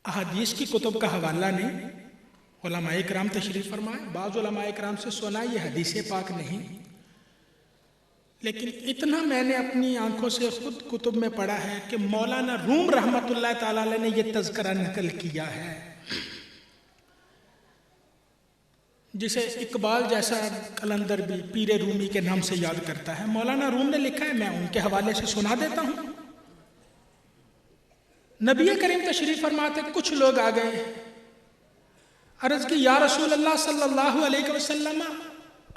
अहादीस की कुतुब का हवाला नहीं, उलमाए किराम तशरीफ़ फरमाए, बाज़ उलमाए किराम से सुना ये हदीस पाक नहीं, लेकिन इतना मैंने अपनी आंखों से खुद कुतुब में पढ़ा है कि मौलाना रूम रहमतुल्लाह ताला अलैह ने यह तज़किरा नकल किया है, जिसे इकबाल जैसा कलंदर भी पीरे रूमी के नाम से याद करता है। मौलाना रूम ने लिखा है, मैं उनके हवाले से सुना देता हूँ। नबी करीम तशरीफ फरमाते, कुछ लोग आ गए, अर्ज़ की या रसूल अल्लाह सल्लल्लाहु अलैहि वसल्लम,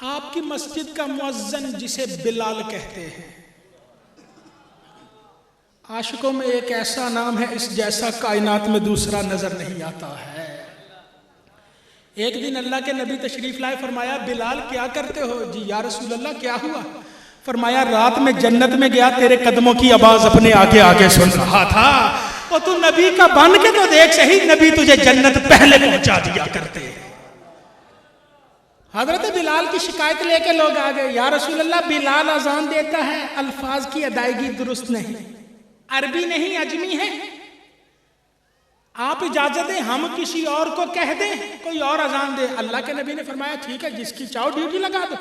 आपकी मस्जिद का मुअज्जिन जिसे बिलाल कहते हैं, आशिकों में एक ऐसा नाम है इस जैसा कायनात में दूसरा नजर नहीं आता है। एक दिन अल्लाह के नबी तशरीफ लाए, फरमाया बिलाल क्या करते हो? जी या रसूल अल्लाह क्या हुआ? फरमाया रात में जन्नत में गया, तेरे कदमों की आवाज अपने आगे आगे सुन रहा था, और तू नबी का बन के तो देख सही, नबी तुझे जन्नत पहले पहुंचा दिया करते हैं। हजरत बिलाल की शिकायत लेके लोग आ गए, या रसूल अल्लाह बिलाल अजान देता है, अल्फाज की अदायगी दुरुस्त नहीं, अरबी नहीं अजमी है, आप इजाजत दें हम किसी और को कह दें कोई और अजान दे। अल्लाह के नबी ने फरमाया ठीक है, जिसकी चाहो ड्यूटी लगा दो।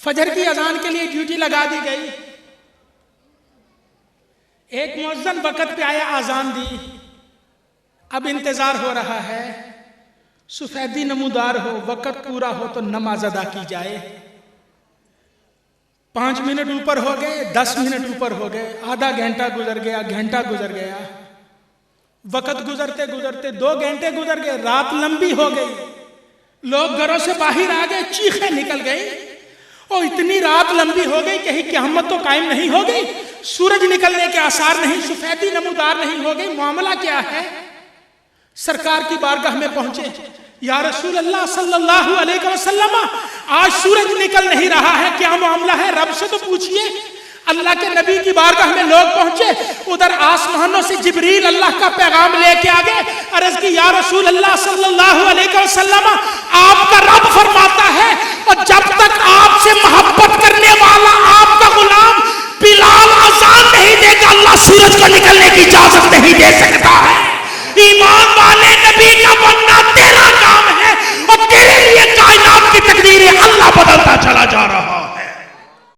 फजर की अजान के लिए ड्यूटी लगा दी गई। एक मुअज्जिन वक़्त पे आया, अजान दी, अब इंतजार हो रहा है सफेदी नमूदार हो, वक़्त पूरा हो तो नमाज अदा की जाए। 5 मिनट ऊपर हो गए, 10 मिनट ऊपर हो गए, आधा घंटा गुजर गया, घंटा गुजर गया, वक़्त गुजरते गुजरते 2 घंटे गुजर गए, रात लंबी हो गई, लोग घरों से बाहर आ गए, चीखें निकल गई, और इतनी रात लंबी हो गई कहीं क़यामत तो कायम नहीं हो गई, सूरज निकलने के आसार नहीं, सफेदी नमूदार नहीं हो गई, मामला क्या है? सरकार की बारगाह में पहुंचे, या रसूल अल्लाह सल्लल्लाहु अलैहि वसल्लम, आज सूरज निकल नहीं रहा है, क्या मामला है? रब से तो पूछिए। अल्लाह के नबी की बारगाह में लोग पहुंचे, उधर आसमानों से जिब्रील अल्लाह का पैगाम लेके आ गए, अर्ज की या रसूल अल्लाह सल्लल्लाहु अलैहि वसल्लम, आपका रब फरमाता है, और जब तक आपसे मोहब्बत करने वाला आपका गुलाम बिलाल अजान नहीं देगा, अल्लाह सूरज को निकलने की इजाजत नहीं दे सकता है। ईमान वाले नबी का बनना तेरा काम है, और तेरे लिए कायनात की तकदीरें अल्लाह बदलता चला जा रहा है।